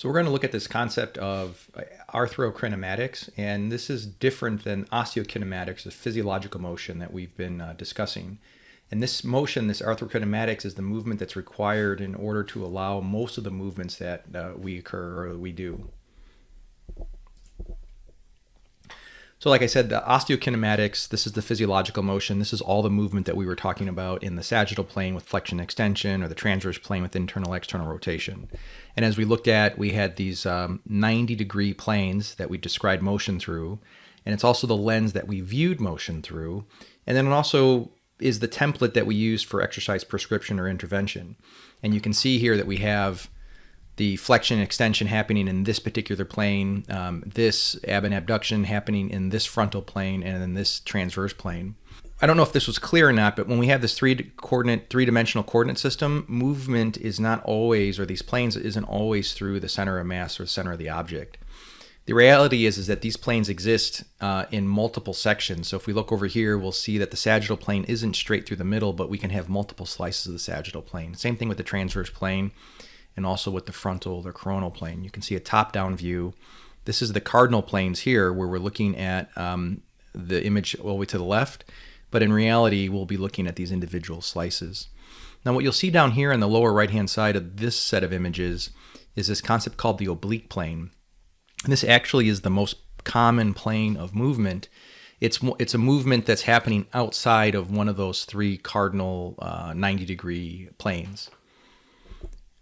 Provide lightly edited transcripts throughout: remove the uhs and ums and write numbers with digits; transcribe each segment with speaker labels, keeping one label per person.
Speaker 1: So we're going to look at this concept of arthrokinematics, and this is different than osteokinematics, the physiological motion that we've been discussing. And this motion, this arthrokinematics, is the movement that's required in order to allow most of the movements that we occur or we do. So like I said, the osteokinematics, this is the physiological motion. This is all the movement that we were talking about in the sagittal plane with flexion extension, or the transverse plane with internal external rotation. And as we looked at, we had these 90-degree planes that we described motion through. And it's also the lens that we viewed motion through. And then it also is the template that we use for exercise prescription or intervention. And you can see here that we have the flexion extension happening in this particular plane, this ab and abduction happening in this frontal plane, and then this transverse plane. I don't know if this was clear or not, but when we have this three-dimensional coordinate system, movement is not always, or these planes isn't always through the center of mass or the center of the object. The reality is that these planes exist in multiple sections. So if we look over here, we'll see that the sagittal plane isn't straight through the middle, but we can have multiple slices of the sagittal plane. Same thing with the transverse plane, and also with the frontal or coronal plane. You can see a top-down view. This is the cardinal planes here, where we're looking at the image all the way to the left, but in reality, we'll be looking at these individual slices. Now, what you'll see down here on the lower right-hand side of this set of images is this concept called the oblique plane. And this actually is the most common plane of movement. It's a movement that's happening outside of one of those three cardinal 90-degree planes.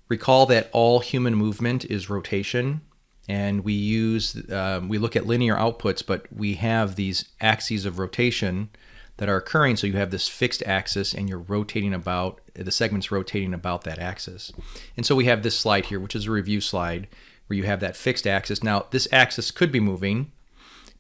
Speaker 1: Recall that all human movement is rotation, and we look at linear outputs, but we have these axes of rotation that are occurring. So you have this fixed axis, and you're rotating about, the segment's rotating about that axis. And so we have this slide here, which is a review slide, where you have that fixed axis. Now, this axis could be moving,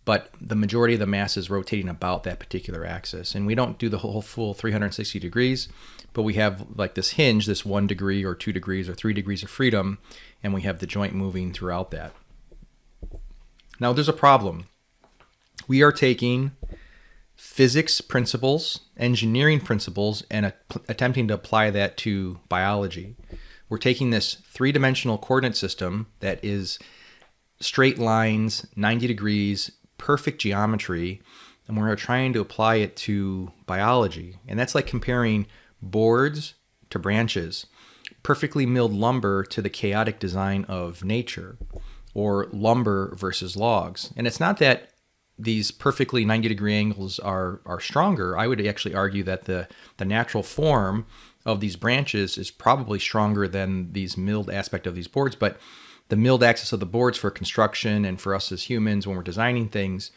Speaker 1: but the majority of the mass is rotating about that particular axis. And we don't do the whole full 360 degrees, but we have like this hinge, this 1 degree or 2 degrees or 3 degrees of freedom, and we have the joint moving throughout that. Now, there's a problem. We are taking physics principles, engineering principles, and attempting to apply that to biology. We're taking this three-dimensional coordinate system that is straight lines, 90 degrees, perfect geometry, and we're trying to apply it to biology. And that's like comparing boards to branches, perfectly milled lumber to the chaotic design of nature, or lumber versus logs. And it's not that these perfectly 90-degree angles are stronger. I would actually argue that the natural form of these branches is probably stronger than these milled aspect of these boards, but the milled axis of the boards for construction and for us as humans when we're designing things,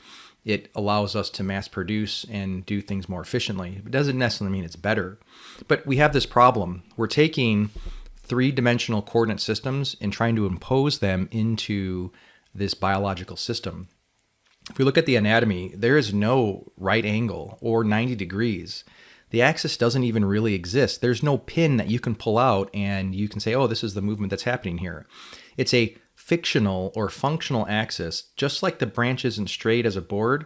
Speaker 1: it allows us to mass produce and do things more efficiently. It doesn't necessarily mean it's better. But we have this problem. We're taking three-dimensional coordinate systems and trying to impose them into this biological system. If we look at the anatomy, there is no right angle or 90 degrees. The axis doesn't even really exist. There's no pin that you can pull out and you can say, oh, this is the movement that's happening here. It's a fictional or functional axis, just like the branch isn't straight as a board.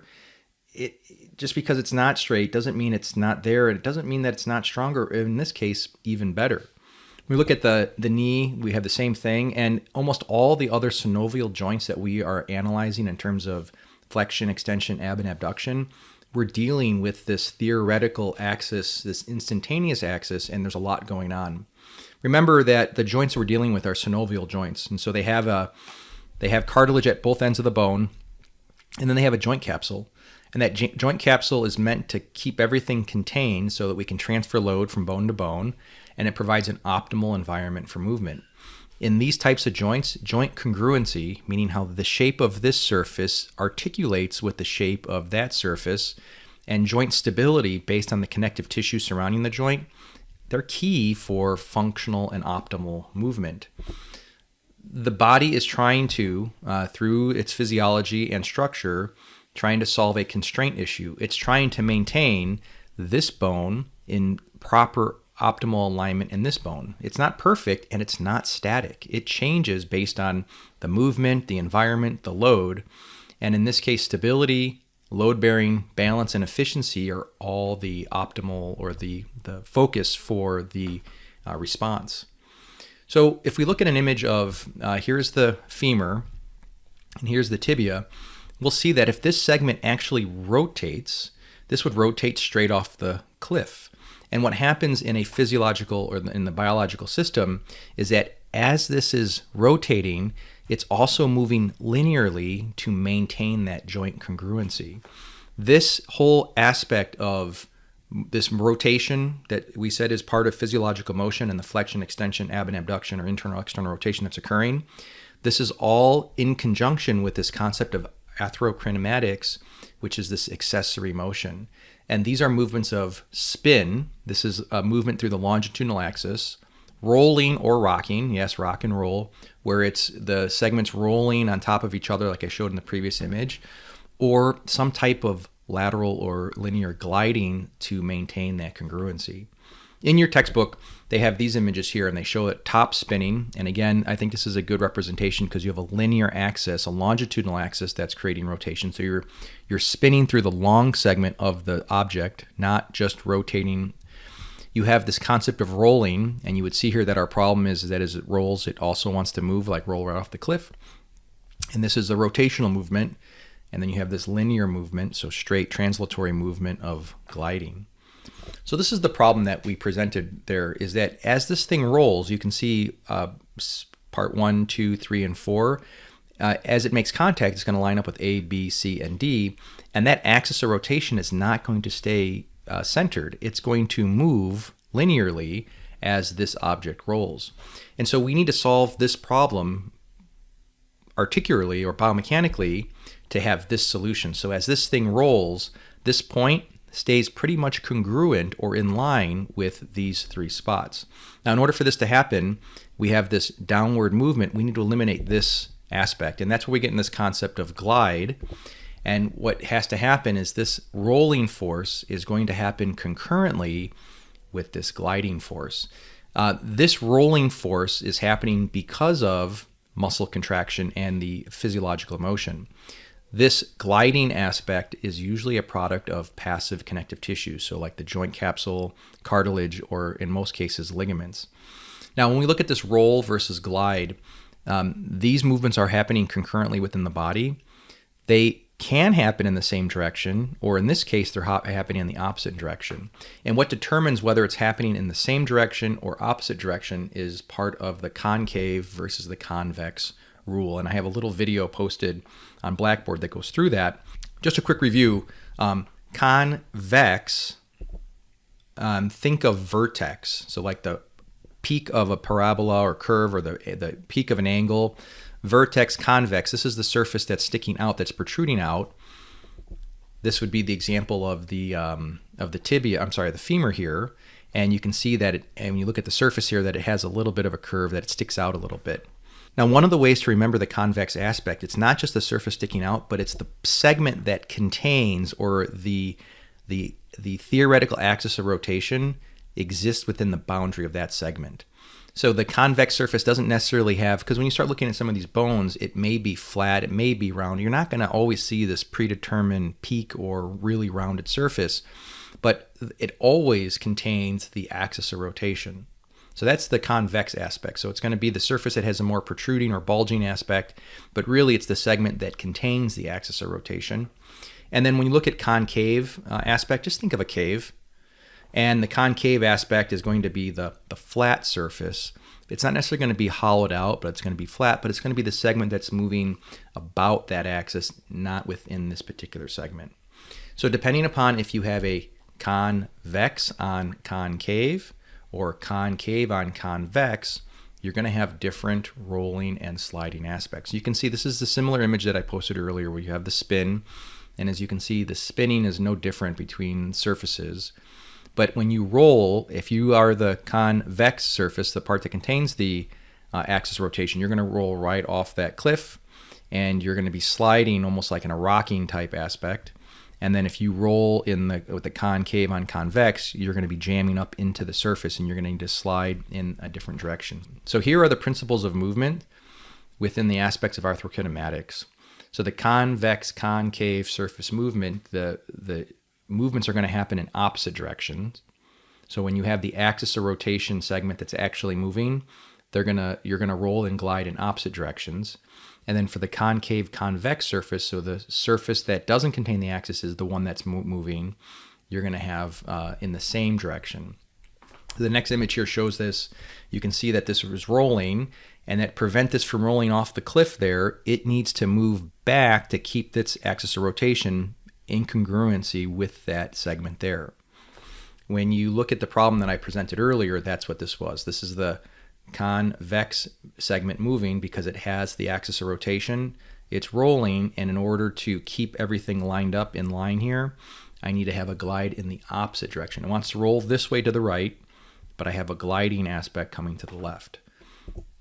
Speaker 1: Just because it's not straight doesn't mean it's not there, and it doesn't mean that it's not stronger, in this case, even better. We look at the knee, we have the same thing, and almost all the other synovial joints that we are analyzing in terms of flexion, extension, ab and abduction, we're dealing with this theoretical axis, this instantaneous axis, and there's a lot going on. Remember that the joints we're dealing with are synovial joints, and so they have cartilage at both ends of the bone, and then they have a joint capsule. And that joint capsule is meant to keep everything contained so that we can transfer load from bone to bone, and it provides an optimal environment for movement. In these types of joints, joint congruency, meaning how the shape of this surface articulates with the shape of that surface, and joint stability based on the connective tissue surrounding the joint, they're key for functional and optimal movement. The body is trying to, through its physiology and structure, trying to solve a constraint issue. It's trying to maintain this bone in proper optimal alignment in this bone. It's not perfect and it's not static. It changes based on the movement, the environment, the load. And in this case, stability, load bearing, balance, and efficiency are all the optimal or the focus for the response. So if we look at an image of, here's the femur and here's the tibia, we'll see that if this segment actually rotates, this would rotate straight off the cliff. And what happens in a physiological or in the biological system is that as this is rotating, it's also moving linearly to maintain that joint congruency. This whole aspect of this rotation that we said is part of physiological motion and the flexion, extension, ab and abduction or internal external rotation that's occurring, this is all in conjunction with this concept of arthrokinematics, which is this accessory motion. And these are movements of spin. This is a movement through the longitudinal axis, rolling or rocking, yes, rock and roll, where it's the segments rolling on top of each other like I showed in the previous image, or some type of lateral or linear gliding to maintain that congruency. In your textbook, they have these images here and they show it top spinning. And again, I think this is a good representation because you have a linear axis, a longitudinal axis that's creating rotation. So you're spinning through the long segment of the object, not just rotating. You have this concept of rolling, and you would see here that our problem is that as it rolls, it also wants to move, like roll right off the cliff. And this is a rotational movement. And then you have this linear movement, so straight translatory movement of gliding. So this is the problem that we presented there, is that as this thing rolls, you can see part 1, 2, 3, and 4. As it makes contact, it's going to line up with A, B, C, and D. And that axis of rotation is not going to stay centered. It's going to move linearly as this object rolls. And so we need to solve this problem articularly or biomechanically to have this solution. So as this thing rolls, this point stays pretty much congruent or in line with these 3 spots. Now, in order for this to happen, we have this downward movement. We need to eliminate this aspect, and that's where we get in this concept of glide. And what has to happen is this rolling force is going to happen concurrently with this gliding force. This rolling force is happening because of muscle contraction and the physiological motion. This gliding aspect is usually a product of passive connective tissue, so like the joint capsule, cartilage, or in most cases, ligaments. Now, when we look at this roll versus glide, these movements are happening concurrently within the body. They can happen in the same direction, or in this case, they're happening in the opposite direction. And what determines whether it's happening in the same direction or opposite direction is part of the concave versus the convex rule. And I have a little video posted on Blackboard that goes through that. Just a quick review. Convex, think of vertex. So like the peak of a parabola or curve, or the peak of an angle. Vertex, convex, this is the surface that's sticking out, that's protruding out. This would be the example of the tibia, the femur here. And you can see that and when you look at the surface here, that it has a little bit of a curve, that it sticks out a little bit. Now, one of the ways to remember the convex aspect, it's not just the surface sticking out, but it's the segment that contains, or the theoretical axis of rotation exists within the boundary of that segment. So the convex surface doesn't necessarily have, because when you start looking at some of these bones, it may be flat, it may be round. You're not going to always see this predetermined peak or really rounded surface, but it always contains the axis of rotation. So that's the convex aspect. So it's going to be the surface that has a more protruding or bulging aspect, but really it's the segment that contains the axis of rotation. And then when you look at concave aspect, just think of a cave. And the concave aspect is going to be the flat surface. It's not necessarily going to be hollowed out, but it's going to be flat, but it's going to be the segment that's moving about that axis, not within this particular segment. So depending upon if you have a convex on concave or concave on convex, you're going to have different rolling and sliding aspects. You can see this is the similar image that I posted earlier where you have the spin. And as you can see, the spinning is no different between surfaces. But when you roll, if you are the convex surface, the part that contains the axis of rotation, you're going to roll right off that cliff, and you're going to be sliding almost like in a rocking type aspect. And then if you roll with the concave on convex, you're going to be jamming up into the surface, and you're going to need to slide in a different direction. So here are the principles of movement within the aspects of arthrokinematics. So the convex concave surface movement, the movements are going to happen in opposite directions. So when you have the axis of rotation segment that's actually moving, you're gonna roll and glide in opposite directions. And then for the concave-convex surface, so the surface that doesn't contain the axis is the one that's moving, you're gonna have in the same direction. The next image here shows this. You can see that this was rolling, and that prevent this from rolling off the cliff there, it needs to move back to keep its axis of rotation in congruency with that segment there. When you look at the problem that I presented earlier, that's what this was. This is the convex segment moving because it has the axis of rotation. It's rolling, and in order to keep everything lined up in line here, I need to have a glide in the opposite direction. It wants to roll this way to the right, but I have a gliding aspect coming to the left.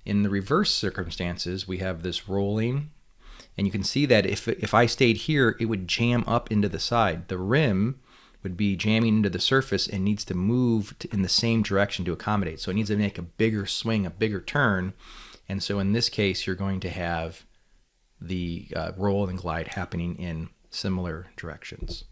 Speaker 1: In the reverse circumstances, we have this rolling, and you can see that if I stayed here, it would jam up into the side. The rim would be jamming into the surface and needs to move in the same direction to accommodate. So it needs to make a bigger swing, a bigger turn. And so in this case, you're going to have the roll and glide happening in similar directions.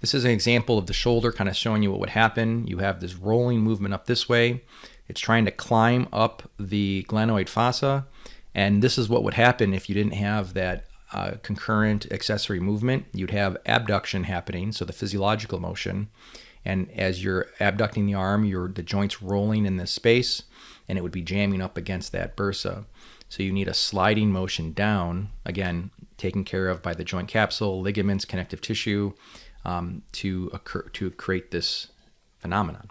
Speaker 1: This is an example of the shoulder kind of showing you what would happen. You have this rolling movement up this way. It's trying to climb up the glenoid fossa. And this is what would happen if you didn't have that concurrent accessory movement. You'd have abduction happening, so the physiological motion. And as you're abducting the arm, the joint's rolling in this space, and it would be jamming up against that bursa. So you need a sliding motion down, again, taken care of by the joint capsule, ligaments, connective tissue, to create this phenomenon.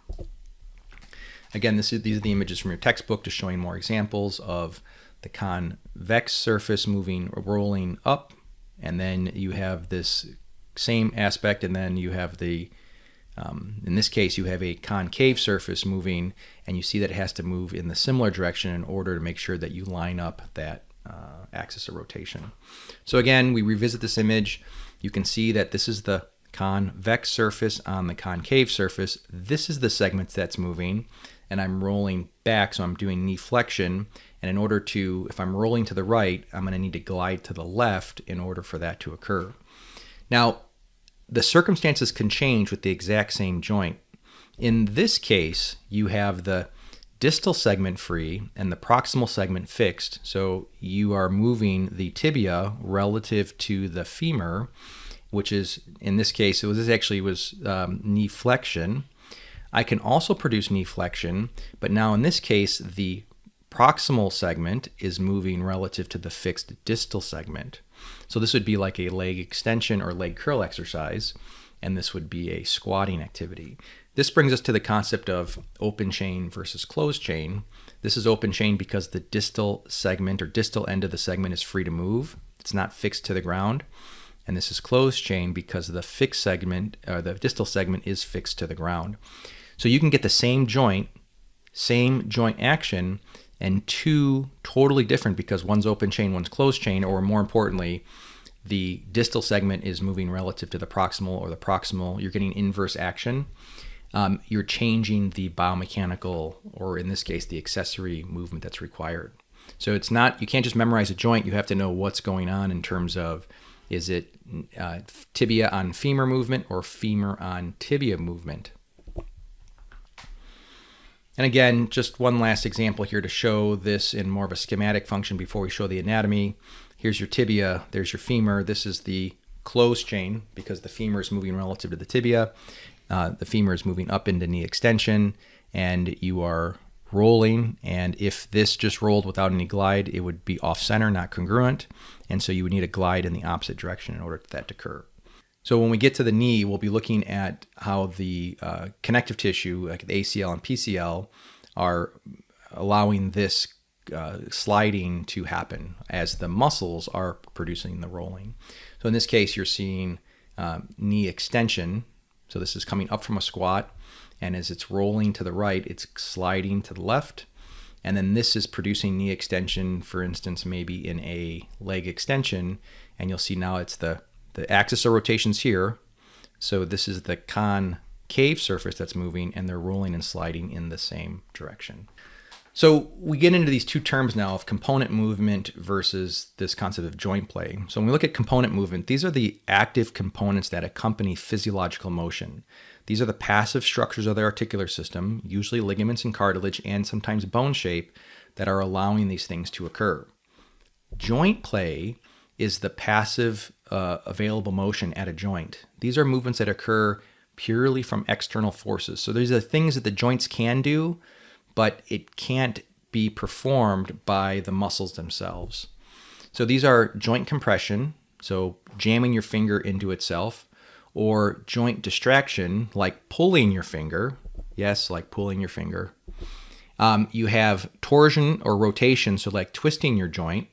Speaker 1: Again, these are the images from your textbook, just showing more examples of the convex surface moving or rolling up, and then you have this same aspect, and then you have the in this case you have a concave surface moving, and you see that it has to move in the similar direction in order to make sure that you line up that axis of rotation. So again, we revisit this image. You can see that this is the convex surface on the concave surface. This is the segment that's moving, and I'm rolling back, so I'm doing knee flexion. And in order to, if I'm rolling to the right, I'm going to need to glide to the left in order for that to occur. Now, the circumstances can change with the exact same joint. In this case, you have the distal segment free and the proximal segment fixed. So you are moving the tibia relative to the femur, which is, in this case, this actually was knee flexion. I can also produce knee flexion, but now in this case, the proximal segment is moving relative to the fixed distal segment. So this would be like a leg extension or leg curl exercise, and this would be a squatting activity. This brings us to the concept of open chain versus closed chain. This is open chain because the distal segment or distal end of the segment is free to move. It's not fixed to the ground. And this is closed chain because the fixed segment, or the distal segment, is fixed to the ground. So you can get the same joint action, and two totally different because one's open chain, one's closed chain, or more importantly, the distal segment is moving relative to the proximal, or the proximal, you're getting inverse action. You're changing the biomechanical, or in this case, the accessory movement that's required. So it's not, you can't just memorize a joint, you have to know what's going on in terms of, is it tibia on femur movement or femur on tibia movement? And again, just one last example here to show this in more of a schematic function before we show the anatomy. Here's your tibia, there's your femur. This is the closed chain because the femur is moving relative to the tibia. The femur is moving up into knee extension, and you are rolling. And if this just rolled without any glide, it would be off center, not congruent. And so you would need a glide in the opposite direction in order for that to occur. So when we get to the knee, we'll be looking at how the connective tissue, like the ACL and PCL, are allowing this sliding to happen as the muscles are producing the rolling. So in this case, you're seeing knee extension. So this is coming up from a squat, and as it's rolling to the right, it's sliding to the left. And then this is producing knee extension, for instance, maybe in a leg extension, and you'll see now it's the axis of rotation's here. So this is the concave surface that's moving, and they're rolling and sliding in the same direction. So we get into these two terms now of component movement versus this concept of joint play. So when we look at component movement, these are the active components that accompany physiological motion. These are the passive structures of the articular system, usually ligaments and cartilage and sometimes bone shape, that are allowing these things to occur. Joint play is the passive available motion at a joint. These are movements that occur purely from external forces. So these are things that the joints can do, but it can't be performed by the muscles themselves. So these are joint compression, so jamming your finger into itself, or joint distraction, like pulling your finger. Yes, like pulling your finger. You have torsion or rotation, so like twisting your joint.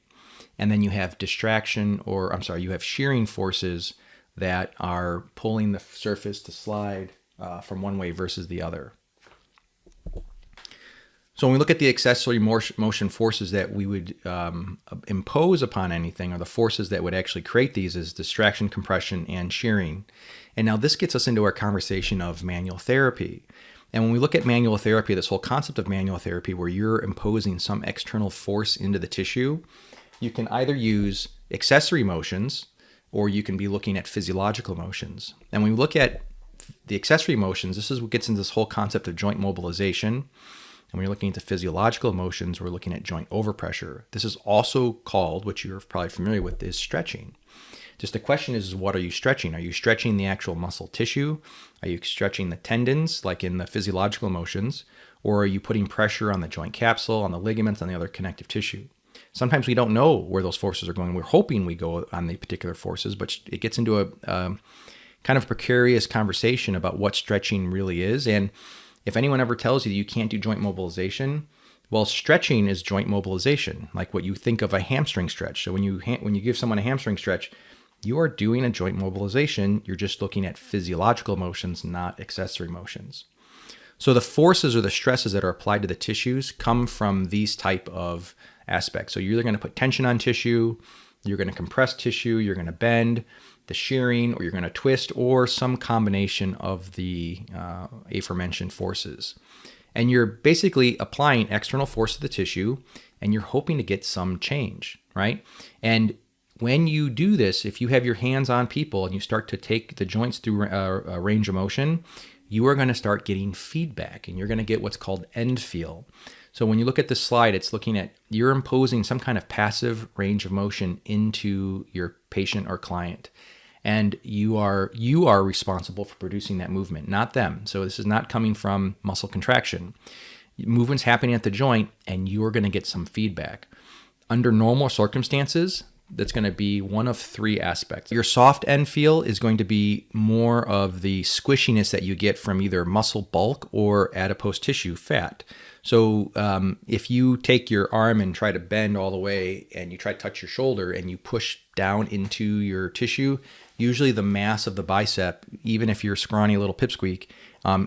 Speaker 1: And then you have distraction, you have shearing forces that are pulling the surface to slide from one way versus the other. So when we look at the accessory motion forces that we would impose upon anything, or the forces that would actually create these, is distraction, compression, and shearing. And now this gets us into our conversation of manual therapy. And when we look at manual therapy, this whole concept of manual therapy, where you're imposing some external force into the tissue, you can either use accessory motions, or you can be looking at physiological motions. And when we look at the accessory motions, this is what gets into this whole concept of joint mobilization. And when you're looking at the physiological motions, we're looking at joint overpressure. This is also called, which you're probably familiar with, is stretching. Just the question is, what are you stretching? Are you stretching the actual muscle tissue? Are you stretching the tendons, like in the physiological motions? Or are you putting pressure on the joint capsule, on the ligaments, on the other connective tissue? Sometimes we don't know where those forces are going. We're hoping we go on the particular forces, but it gets into a kind of precarious conversation about what stretching really is. And if anyone ever tells you that you can't do joint mobilization, well, stretching is joint mobilization, like what you think of a hamstring stretch. So when you give someone a hamstring stretch, you are doing a joint mobilization. You're just looking at physiological motions, not accessory motions. So the forces or the stresses that are applied to the tissues come from these type of aspects. So you're either going to put tension on tissue, you're going to compress tissue, you're going to bend, the shearing, or you're going to twist, or some combination of the aforementioned forces. And you're basically applying external force to the tissue, and you're hoping to get some change, right? And when you do this, if you have your hands on people and you start to take the joints through a range of motion, you are going to start getting feedback, and you're going to get what's called end feel. So when you look at this slide, it's looking at, you're imposing some kind of passive range of motion into your patient or client. And you are responsible for producing that movement, not them. So this is not coming from muscle contraction. Movement's happening at the joint, and you're going to get some feedback. Under normal circumstances, that's going to be one of three aspects. Your soft end feel is going to be more of the squishiness that you get from either muscle bulk or adipose tissue fat. So if you take your arm and try to bend all the way, and you try to touch your shoulder and you push down into your tissue, usually the mass of the bicep, even if you're a scrawny little pipsqueak,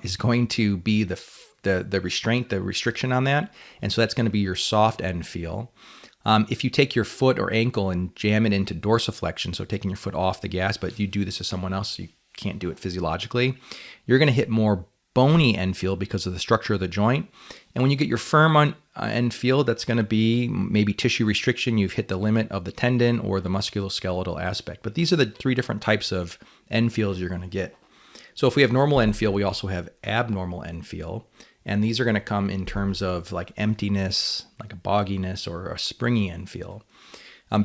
Speaker 1: is going to be the restraint, the restriction on that. And so that's going to be your soft end feel. If you take your foot or ankle and jam it into dorsiflexion, so taking your foot off the gas, but you do this to someone else, so you can't do it physiologically, you're going to hit more bony end feel because of the structure of the joint. And when you get your firm end feel, that's going to be maybe tissue restriction. You've hit the limit of the tendon or the musculoskeletal aspect. But these are the three different types of end feels you're going to get. So if we have normal end feel, we also have abnormal end feel. And these are going to come in terms of like emptiness, like a bogginess, or a springy end feel.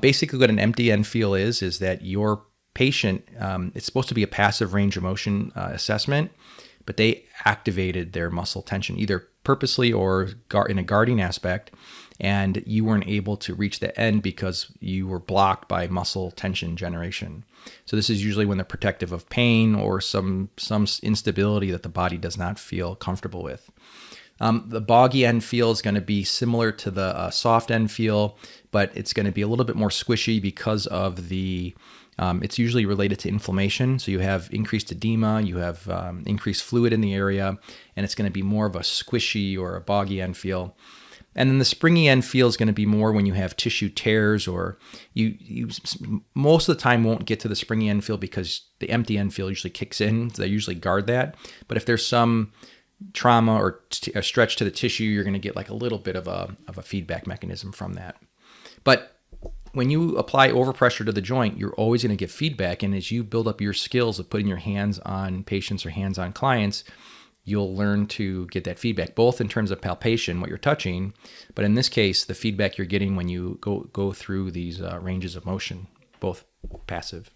Speaker 1: Basically what an empty end feel is that your patient, it's supposed to be a passive range of motion assessment, but they activated their muscle tension either purposely or in a guarding aspect, and you weren't able to reach the end because you were blocked by muscle tension generation. So this is usually when they're protective of pain or some instability that the body does not feel comfortable with. The boggy end feel is going to be similar to the soft end feel, but it's going to be a little bit more squishy because of the it's usually related to inflammation. So you have increased edema, you have increased fluid in the area, and it's going to be more of a squishy or a boggy end feel. And then the springy end feel is going to be more when you have tissue tears, or you most of the time won't get to the springy end feel because the empty end feel usually kicks in. So they usually guard that. But if there's some trauma or a stretch to the tissue, you're going to get like a little bit of a feedback mechanism from that. But when you apply overpressure to the joint, you're always going to get feedback. And as you build up your skills of putting your hands on patients or hands on clients, you'll learn to get that feedback, both in terms of palpation, what you're touching, but in this case, the feedback you're getting when you go through these ranges of motion, both passive.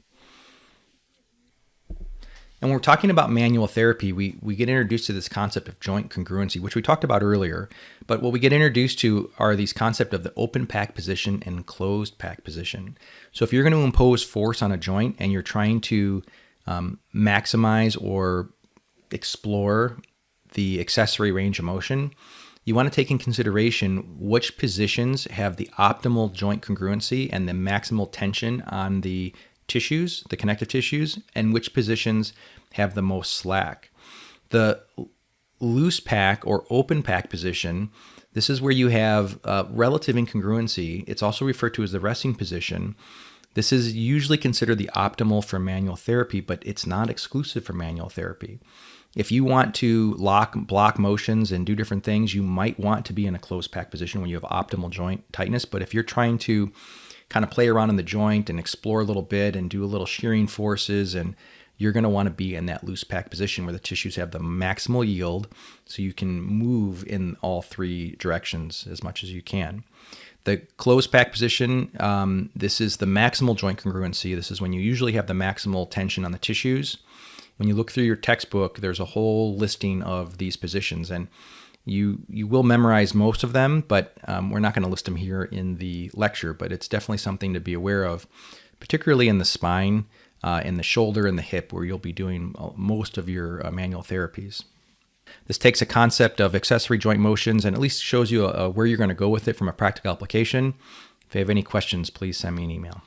Speaker 1: And when we're talking about manual therapy, we get introduced to this concept of joint congruency, which we talked about earlier. But what we get introduced to are these concepts of the open pack position and closed pack position. So if you're going to impose force on a joint and you're trying to maximize or explore the accessory range of motion, you want to take in consideration which positions have the optimal joint congruency and the maximal tension on the tissues, the connective tissues, and which positions have the most slack. The loose pack or open pack position, this is where you have relative incongruency. It's also referred to as the resting position. This is usually considered the optimal for manual therapy, but it's not exclusive for manual therapy. If you want to block motions and do different things, you might want to be in a closed pack position when you have optimal joint tightness. But if you're trying to kind of play around in the joint and explore a little bit and do a little shearing forces, and you're going to want to be in that loose pack position where the tissues have the maximal yield so you can move in all three directions as much as you can. The closed pack position, this is the maximal joint congruency. This is when you usually have the maximal tension on the tissues. When you look through your textbook, there's a whole listing of these positions, and you will memorize most of them, but we're not going to list them here in the lecture, but it's definitely something to be aware of, particularly in the spine, in the shoulder, and the hip, where you'll be doing most of your manual therapies. This takes a concept of accessory joint motions and at least shows you where you're going to go with it from a practical application. If you have any questions, please send me an email.